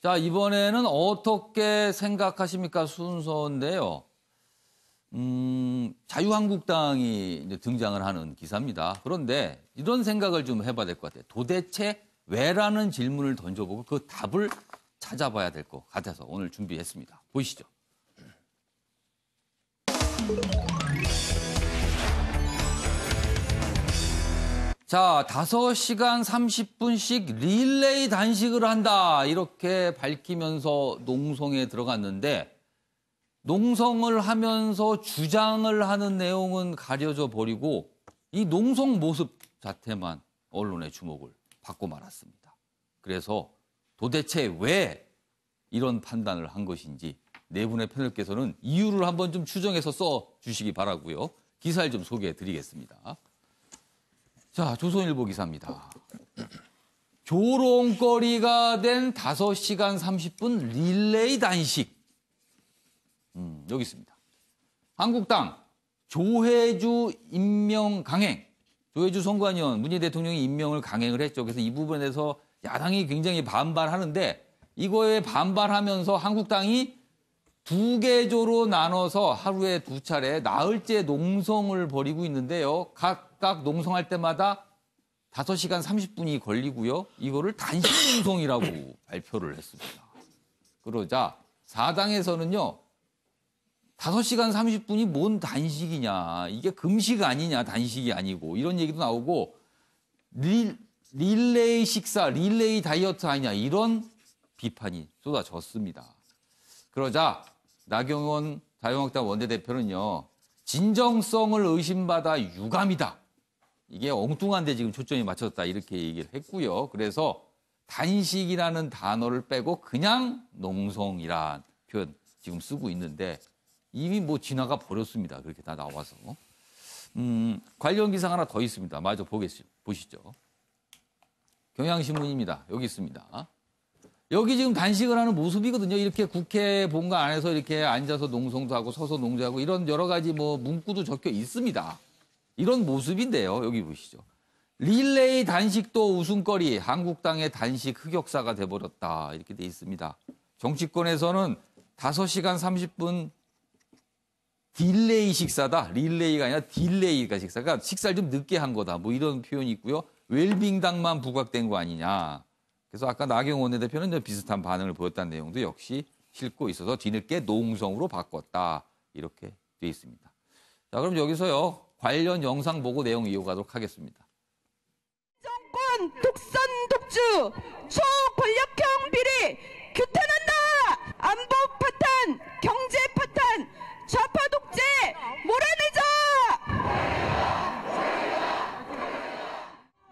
자, 이번에는 어떻게 생각하십니까? 순서인데요. 자유한국당이 이제 등장을 하는 기사입니다. 그런데 이런 생각을 좀 해봐야 될 것 같아요. 도대체 왜라는 질문을 던져보고 그 답을 찾아봐야 될 것 같아서 오늘 준비했습니다. 보시죠. 자, 5시간 30분씩 릴레이 단식을 한다. 이렇게 밝히면서 농성에 들어갔는데 농성을 하면서 주장을 하는 내용은 가려져 버리고 이 농성 모습 자체만 언론의 주목을 받고 말았습니다. 그래서 도대체 왜 이런 판단을 한 것인지 네 분의 패널께서는 이유를 한번 좀 추정해서 써주시기 바라고요. 기사를 좀 소개해 드리겠습니다. 자, 조선일보 기사입니다. 조롱거리가 된 5시간 30분 릴레이 단식. 여기 있습니다. 한국당 조혜주 임명 강행. 조혜주 선관위원 문재인 대통령이 임명을 강행을 했죠. 그래서 이 부분에서 야당이 굉장히 반발하는데 이거에 반발하면서 한국당이 2개조로 나눠서 하루에 2차례 나흘째 농성을 벌이고 있는데요. 각각 농성할 때마다 5시간 30분이 걸리고요. 이거를 단식 농성이라고 발표를 했습니다. 그러자 사당에서는요. 5시간 30분이 뭔 단식이냐. 이게 금식 아니냐. 단식이 아니고. 이런 얘기도 나오고 릴레이 식사, 릴레이 다이어트 아니냐. 이런 비판이 쏟아졌습니다. 그러자 나경원 자유한국당 원내대표는요. 진정성을 의심받아 유감이다. 이게 엉뚱한데 지금 초점이 맞춰졌다. 이렇게 얘기를 했고요. 그래서 단식이라는 단어를 빼고 그냥 농성이란 표현 지금 쓰고 있는데 이미 뭐 지나가 버렸습니다. 그렇게 다 나와서. 관련 기사가 하나 더 있습니다. 마저 보시죠. 경향신문입니다. 여기 있습니다. 여기 지금 단식을 하는 모습이거든요. 이렇게 국회 본관 안에서 이렇게 앉아서 농성도 하고 서서 농사하고 이런 여러 가지 뭐 문구도 적혀 있습니다. 이런 모습인데요. 여기 보시죠. 릴레이 단식도 웃음거리, 한국당의 단식 흑역사가 돼버렸다. 이렇게 돼 있습니다. 정치권에서는 5시간 30분 딜레이 식사다. 릴레이가 아니라 딜레이가 식사가 식사를 좀 늦게 한 거다. 뭐 이런 표현이 있고요. 웰빙당만 부각된 거 아니냐. 그래서 아까 나경원 원내대표는 비슷한 반응을 보였다는 내용도 역시 싣고 있어서 뒤늦게 농성으로 바꿨다. 이렇게 돼 있습니다. 자, 그럼 여기서요. 관련 영상 보고 내용 이어가도록 하겠습니다. 정권 독선 독주 초권력형 비리 규탄한다. 안보 파탄, 경제 파탄, 좌파 독재 몰아내자.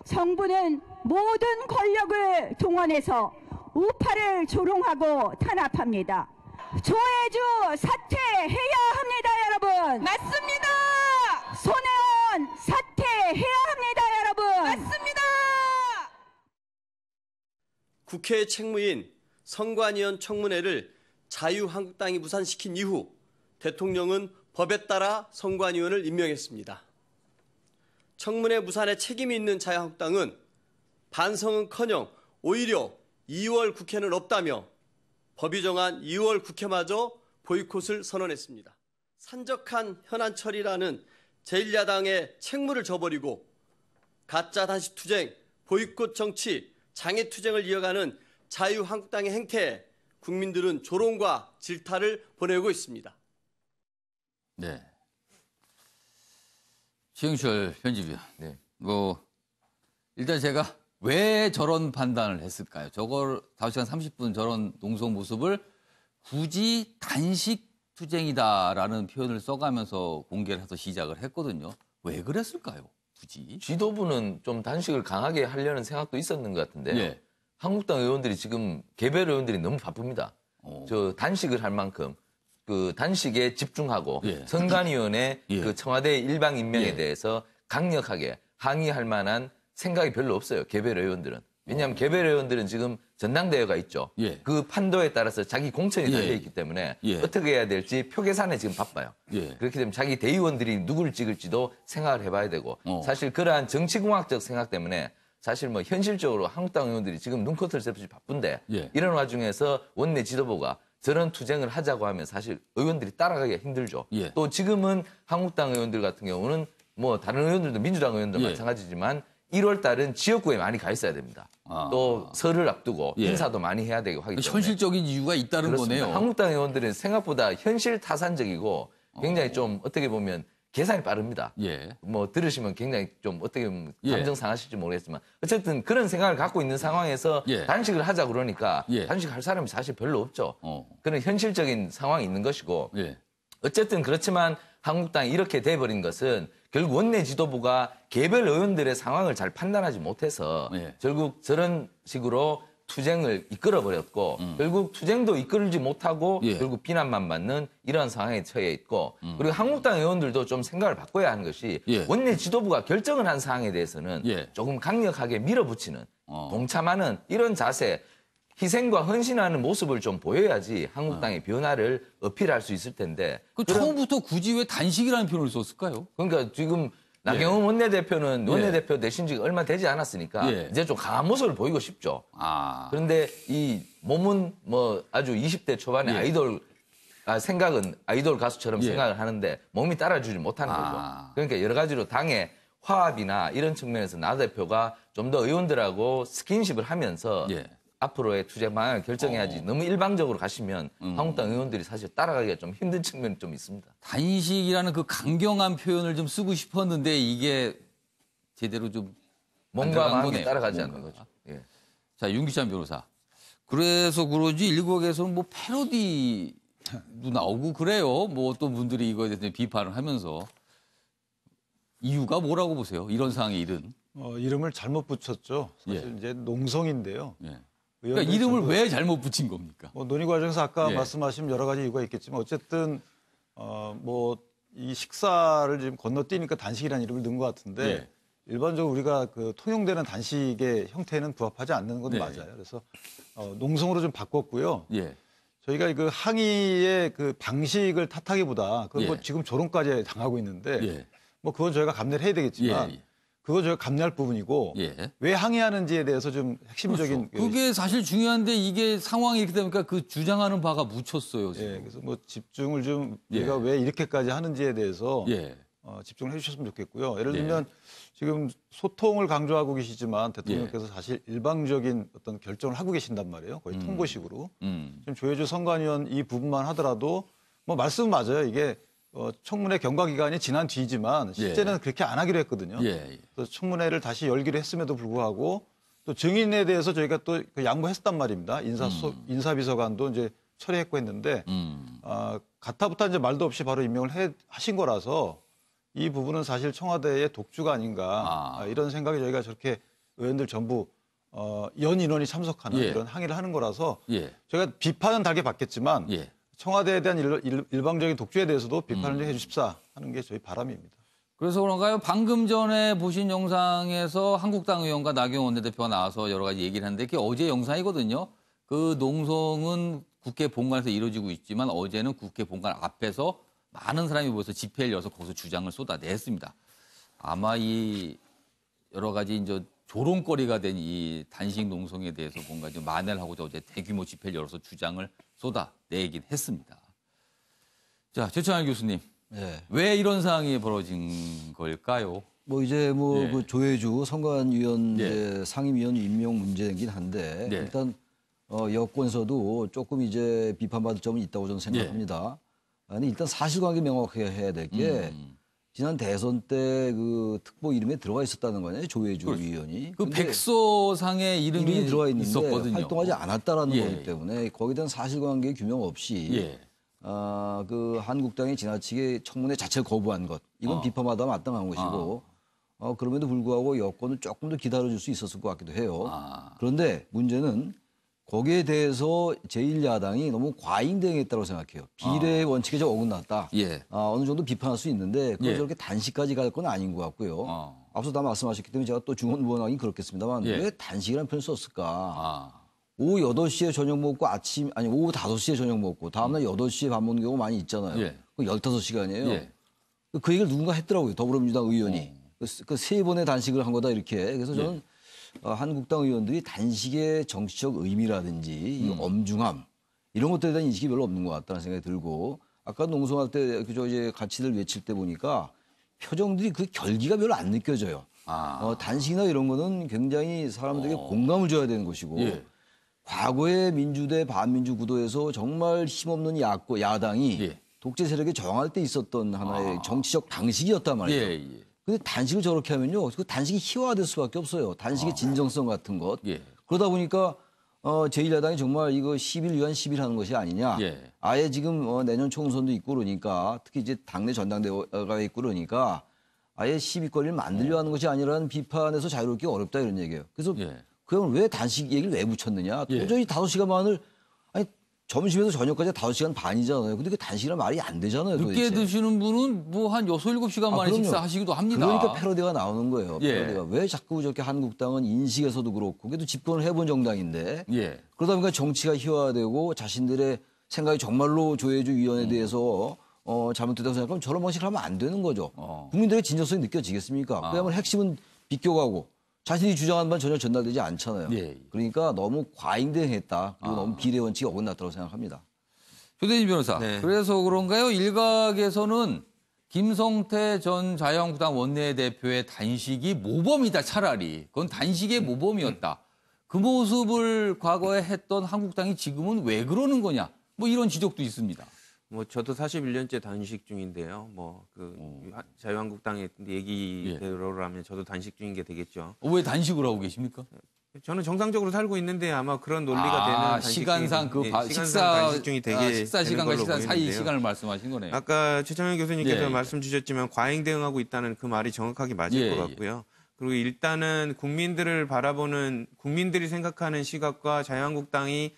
정부는 모든 권력을 동원해서 우파를 조롱하고 탄압합니다. 조혜주 사퇴해야 합니다, 여러분. 맞습니다. 손혜원 사퇴해야 합니다, 여러분. 맞습니다. 국회 책무인 선관위원 청문회를 자유한국당이 무산시킨 이후 대통령은 법에 따라 선관위원을 임명했습니다. 청문회 무산에 책임이 있는 자유한국당은 반성은커녕 오히려 2월 국회는 없다며 법이 정한 2월 국회마저 보이콧을 선언했습니다. 산적한 현안 처리라는 제1야당의 책무를 저버리고 가짜 단식 투쟁, 보이콧 정치, 장애 투쟁을 이어가는 자유한국당의 행태에 국민들은 조롱과 질타를 보내고 있습니다. 네. 최영철 편집위원. 네. 일단 제가 왜 저런 판단을 했을까요? 저걸 5시간 30분 저런 농성 모습을 굳이 단식 투쟁이다라는 표현을 써가면서 공개를 해서 시작을 했거든요. 왜 그랬을까요? 굳이? 지도부는 좀 단식을 강하게 하려는 생각도 있었는 것 같은데 예. 한국당 의원들이 지금 개별 의원들이 너무 바쁩니다. 저 단식을 할 만큼 그 단식에 집중하고 예. 선관위원회 예. 그 청와대 일방 임명에 예. 대해서 강력하게 항의할 만한 생각이 별로 없어요. 개별 의원들은. 왜냐하면 개별 의원들은 지금 전당대회가 있죠. 예. 그 판도에 따라서 자기 공천이 예. 달려있기 때문에 예. 어떻게 해야 될지 표 계산에 지금 바빠요. 예. 그렇게 되면 자기 대의원들이 누구를 찍을지도 생각을 해봐야 되고 사실 그러한 정치공학적 생각 때문에 사실 뭐 현실적으로 한국당 의원들이 지금 눈코뜰 새없이 바쁜데 예. 이런 와중에서 원내 지도부가 저런 투쟁을 하자고 하면 사실 의원들이 따라가기가 힘들죠. 예. 또 지금은 한국당 의원들 같은 경우는 뭐 다른 의원들도 민주당 의원들 예. 마찬가지지만 1월 달은 지역구에 많이 가 있어야 됩니다. 또 설을 앞두고 예. 인사도 많이 해야 되고 하기 때문에 현실적인 이유가 있다는 그렇습니다. 거네요. 한국당 의원들은 생각보다 현실 타산적이고 굉장히 좀 어떻게 보면 계산이 빠릅니다. 예. 뭐 들으시면 굉장히 좀 어떻게 보면 예. 감정 상하실지 모르겠지만 어쨌든 그런 생각을 갖고 있는 상황에서 예. 단식을 하자 그러니까 예. 단식할 사람이 사실 별로 없죠. 어. 그런 현실적인 상황이 있는 것이고 예. 어쨌든 그렇지만 한국당이 이렇게 돼버린 것은 결국 원내 지도부가 개별 의원들의 상황을 잘 판단하지 못해서 예. 결국 저런 식으로 투쟁을 이끌어버렸고 결국 투쟁도 이끌지 못하고 예. 결국 비난만 받는 이러한 상황에 처해 있고 그리고 한국당 의원들도 좀 생각을 바꿔야 하는 것이 예. 원내 지도부가 결정을 한 사항에 대해서는 예. 조금 강력하게 밀어붙이는 동참하는 이런 자세 희생과 헌신하는 모습을 좀 보여야지 한국당의 변화를 어필할 수 있을 텐데 그 처음부터 굳이 왜 단식이라는 표현을 썼을까요? 그러니까 지금 나경원 원내대표는 예. 원내대표 되신 지가 얼마 되지 않았으니까 예. 이제 좀 강한 모습을 보이고 싶죠. 아. 그런데 이 몸은 뭐 아주 20대 초반에 예. 생각은 아이돌 가수처럼 예. 생각을 하는데 몸이 따라주지 못하는 거죠. 그러니까 여러 가지로 당의 화합이나 이런 측면에서 나 대표가 좀 더 의원들하고 스킨십을 하면서 예. 앞으로의 투쟁 방향을 결정해야지 너무 일방적으로 가시면 한국당 의원들이 사실 따라가기가 좀 힘든 측면이 좀 있습니다. 단식이라는 그 강경한 표현을 좀 쓰고 싶었는데 이게 제대로 좀 몸과 들어간 마음이 거네요. 따라가지 뭔가가. 않는 거죠. 예. 자, 윤기찬 변호사. 그래서 그런지 일국에서는 뭐 패러디도 나오고 그래요. 뭐 어떤 분들이 이거에 대해서 비판을 하면서 이유가 뭐라고 보세요? 이런 상황에 이른. 이름을 잘못 붙였죠. 사실 예. 이제 농성인데요. 예. 의원들이 그러니까 이름을 전부 왜 잘못 붙인 겁니까? 뭐 논의 과정에서 아까 예. 말씀하신 여러 가지 이유가 있겠지만 어쨌든 뭐 이 식사를 지금 건너뛰니까 단식이라는 이름을 넣은 것 같은데 예. 일반적으로 우리가 그 통용되는 단식의 형태는 부합하지 않는 건 네. 맞아요. 그래서 농성으로 좀 바꿨고요. 예. 저희가 그 항의의 그 방식을 탓하기보다 그 뭐 예. 지금 조롱까지 당하고 있는데 예. 뭐 그건 저희가 감내를 해야 되겠지만 예. 그건 저희가 감내할 부분이고 예. 왜 항의하는지에 대해서 좀 핵심적인 그렇죠. 그게 사실 중요한데 이게 상황이 이렇게 되니까 그 주장하는 바가 묻혔어요. 지금. 예, 그래서 뭐 집중을 좀 예. 우리가 왜 이렇게까지 하는지에 대해서 예. 집중을 해주셨으면 좋겠고요. 예를 예. 들면 지금 소통을 강조하고 계시지만 대통령께서 예. 사실 일방적인 어떤 결정을 하고 계신단 말이에요. 거의 통보식으로. 지금 조혜주 선관위원 이 부분만 하더라도 뭐 말씀은 맞아요. 이게 청문회 경과 기간이 지난 뒤지만 실제는 그렇게 안 하기로 했거든요. 예. 그래서 청문회를 다시 열기로 했음에도 불구하고 또 증인에 대해서 저희가 또 양보했단 말입니다. 인사비서관도 이제 철회했고 했는데 가타부타 이제 말도 없이 바로 임명을 하신 거라서 이 부분은 사실 청와대의 독주가 아닌가 이런 생각이 저희가 저렇게 의원들 전부 연 인원이 참석하는 예. 이런 항의를 하는 거라서 예. 저희가 비판은 달게 받겠지만 예. 청와대에 대한 일방적인 독주에 대해서도 비판을 좀 해주십사 하는 게 저희 바람입니다. 그래서 그런가요? 방금 전에 보신 영상에서 한국당 의원과 나경원 원내대표가 나와서 여러 가지 얘기를 하는데 그게 어제 영상이거든요. 그 농성은 국회 본관에서 이루어지고 있지만 어제는 국회 본관 앞에서 많은 사람이 모여서 집회를 열어서 거기서 주장을 쏟아냈습니다. 아마 이 여러 가지 이제 조롱거리가 된 이 단식 농성에 대해서 뭔가 좀 만회를 하고자 어제 대규모 집회를 열어서 주장을 쏟아내긴 했습니다. 자, 최천할 교수님. 네. 왜 이런 상황이 벌어진 걸까요? 뭐 이제 뭐 예. 그 조혜주 선관위원 예. 이제 상임위원 임명 문제이긴 한데 네. 일단 여권에서도 조금 이제 비판받을 점은 있다고 저는 예. 생각합니다. 아니 일단 사실관계 명확하게 해야 될 게 지난 대선 때 그 특보 이름에 들어가 있었다는 거냐 조혜주 그렇죠. 위원이. 그 근데 백서상에 이름이 들어가 있는데 있었거든요. 활동하지 않았다라는 예. 거기 때문에 거기에 대한 사실관계 규명 없이 예. 그 한국당이 지나치게 청문회 자체를 거부한 것 이건 비판마다 마땅한 것이고 그럼에도 불구하고 여권은 조금 더 기다려줄 수 있었을 것 같기도 해요. 그런데 문제는 거기에 대해서 제1야당이 너무 과잉 대응했다고 생각해요. 비례 원칙에 좀 어긋났다. 예. 어느 정도 비판할 수 있는데 그걸 예. 저렇게 단식까지 갈 건 아닌 것 같고요. 앞서 다 말씀하셨기 때문에 제가 또 중언부언하긴 그렇겠습니다만 예. 왜 단식이라는 표현을 썼을까? 오후 8시에 저녁 먹고 오후 5시에 저녁 먹고 다음날 8시에 밥 먹는 경우 많이 있잖아요. 예. 그 15시간이에요. 예. 그 얘기를 누군가 했더라고요. 더불어민주당 의원이. 그 3번의 단식을 한 거다 이렇게. 그래서 저는 한국당 의원들이 단식의 정치적 의미라든지 이 엄중함 이런 것들에 대한 인식이 별로 없는 것 같다는 생각이 들고 아까 농성할 때 그저 이제 가치들 외칠 때 보니까 표정들이 그 결기가 별로 안 느껴져요. 단식이나 이런 거는 굉장히 사람들에게 공감을 줘야 되는 것이고 예. 과거의 민주대 반민주 구도에서 정말 힘없는 야당이 예. 독재 세력에 저항할 때 있었던 하나의 정치적 방식이었단 말이죠. 예. 근데 단식을 저렇게 하면요, 그 단식이 희화화될 수밖에 없어요. 단식의 진정성 같은 것. 예. 그러다 보니까 제1야당이 정말 이거 10일 위한 10일 하는 것이 아니냐. 예. 아예 지금 내년 총선도 있고 그러니까 특히 이제 당내 전당대회가 있고 그러니까 아예 시비거리를 만들려 하는 것이 아니라는 비판에서 자유롭기 어렵다 이런 얘기예요. 그래서 예. 그럼 왜 단식 얘기를 왜 붙였느냐. 예. 도저히 5시간만을 아니 점심에서 저녁까지 5시간 반이잖아요. 근데 그 단식이란 말이 안 되잖아요. 늦게 도대체. 드시는 분은 뭐 한 6, 7시간 만에 그럼요. 식사하시기도 합니다. 그러니까 패러디가 나오는 거예요. 예. 패러디가. 왜 자꾸 저렇게 한국당은 인식에서도 그렇고 그래도 집권을 해본 정당인데 예. 그러다 보니까 정치가 희화화되고 자신들의 생각이 정말로 조혜주 위원에 대해서 잘못됐다고 생각하면 저런 방식을 하면 안 되는 거죠. 국민들의 진정성이 느껴지겠습니까? 그야말로 핵심은 비껴가고 자신이 주장하는 바는 전혀 전달되지 않잖아요. 예. 그러니까 너무 과잉대응했다. 그리고 너무 비례 원칙이 어긋났다고 생각합니다. 조대진 변호사. 네. 그래서 그런가요? 일각에서는 김성태 전 자유한국당 원내대표의 단식이 모범이다 차라리. 그건 단식의 모범이었다. 그 모습을 과거에 했던 한국당이 지금은 왜 그러는 거냐. 뭐 이런 지적도 있습니다. 뭐 저도 41년째 단식 중인데요. 자유한국당의 얘기대로라면 저도 단식 중인 게 되겠죠. 왜 단식을 하고 계십니까? 저는 정상적으로 살고 있는데 아마 그런 논리가 되는 단식 시간상 중이, 식사 단식 중이 되게 식사 시간과 되는 걸로 식사 사이 보이는데요. 시간을 말씀하신 거네요. 아까 최창현 교수님께서 예, 예. 말씀 주셨지만 과잉 대응하고 있다는 그 말이 정확하게 맞을 예, 것 예. 같고요. 그리고 일단은 국민들이 생각하는 시각과 자유한국당이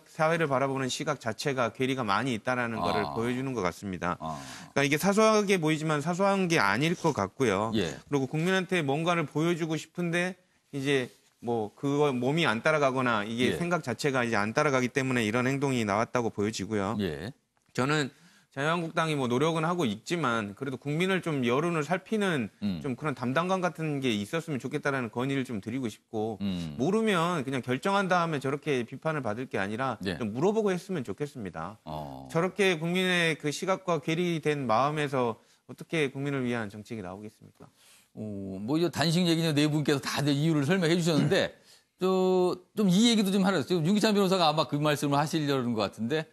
사회를 바라보는 시각 자체가 괴리가 많이 있다라는 거를 보여주는 것 같습니다. 그러니까 이게 사소하게 보이지만 사소한 게 아닐 것 같고요. 예. 그리고 국민한테 뭔가를 보여주고 싶은데 이제 뭐 그거 몸이 안 따라가거나 이게 예. 생각 자체가 이제 안 따라가기 때문에 이런 행동이 나왔다고 보여지고요. 예. 저는 자유한국당이 뭐 노력은 하고 있지만 그래도 국민을 좀 여론을 살피는 좀 그런 담당관 같은 게 있었으면 좋겠다라는 건의를 좀 드리고 싶고 모르면 그냥 결정한 다음에 저렇게 비판을 받을 게 아니라 예. 좀 물어보고 했으면 좋겠습니다. 저렇게 국민의 그 시각과 괴리된 마음에서 어떻게 국민을 위한 정책이 나오겠습니까? 뭐 이 단식 얘기는 네 분께서 다들 이유를 설명해 주셨는데 좀 이 얘기도 좀 하라. 지금 윤기찬 변호사가 아마 그 말씀을 하시려는 것 같은데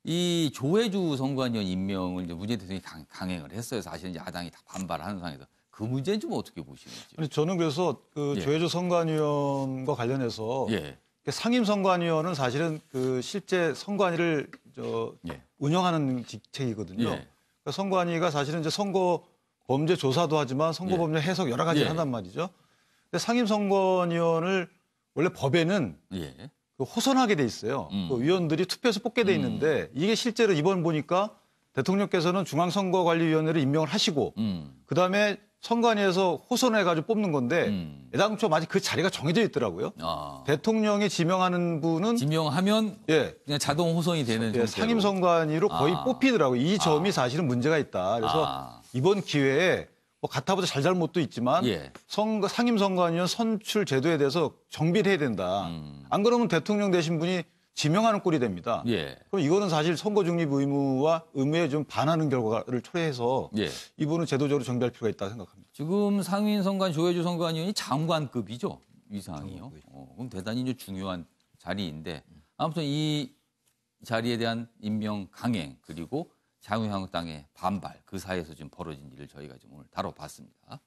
이 조혜주 선관위원 임명을 이제 문재인 대통령이 강행을 했어요. 사실은 야당이 다 반발하는 상황에서 그 문제는 좀 어떻게 보시는지. 아니, 저는 그래서 그 예. 조혜주 선관위원과 관련해서 예. 상임 선관위원은 사실은 그 실제 선관위를 예. 운영하는 직책이거든요. 예. 그러니까 선관위가 사실은 이제 선거 범죄 조사도 하지만 선거 예. 범죄 해석 여러 가지를 예. 한단 말이죠. 근데 상임 선관위원을 원래 법에는 예. 그 호선하게 돼 있어요. 그 위원들이 투표해서 뽑게 돼 있는데 이게 실제로 이번 보니까 대통령께서는 중앙선거관리위원회를 임명을 하시고 그다음에 선관위에서 호선해가지고 뽑는 건데 애당초 아직 그 자리가 정해져 있더라고요. 대통령이 지명하는 분은 지명하면 예, 그냥 자동 호선이 되는 형태로. 상임 선관위로 거의 뽑히더라고요. 이 점이 사실은 문제가 있다. 그래서 이번 기회에 뭐 가타보자 잘잘못도 있지만 예. 상임 선관위원 선출 제도에 대해서 정비를 해야 된다. 안 그러면 대통령 되신 분이 지명하는 꼴이 됩니다. 예. 그럼 이거는 사실 선거 중립 의무에 좀 반하는 결과를 초래해서 예. 이분은 제도적으로 정비할 필요가 있다고 생각합니다. 지금 상임 선관 조혜주 선관위원이 장관급이죠. 위상이요. 그럼 대단히 이제 중요한 자리인데 아무튼 이 자리에 대한 임명 강행 그리고 자유한국당의 반발 그 사이에서 지금 벌어진 일을 저희가 좀 오늘 다뤄봤습니다.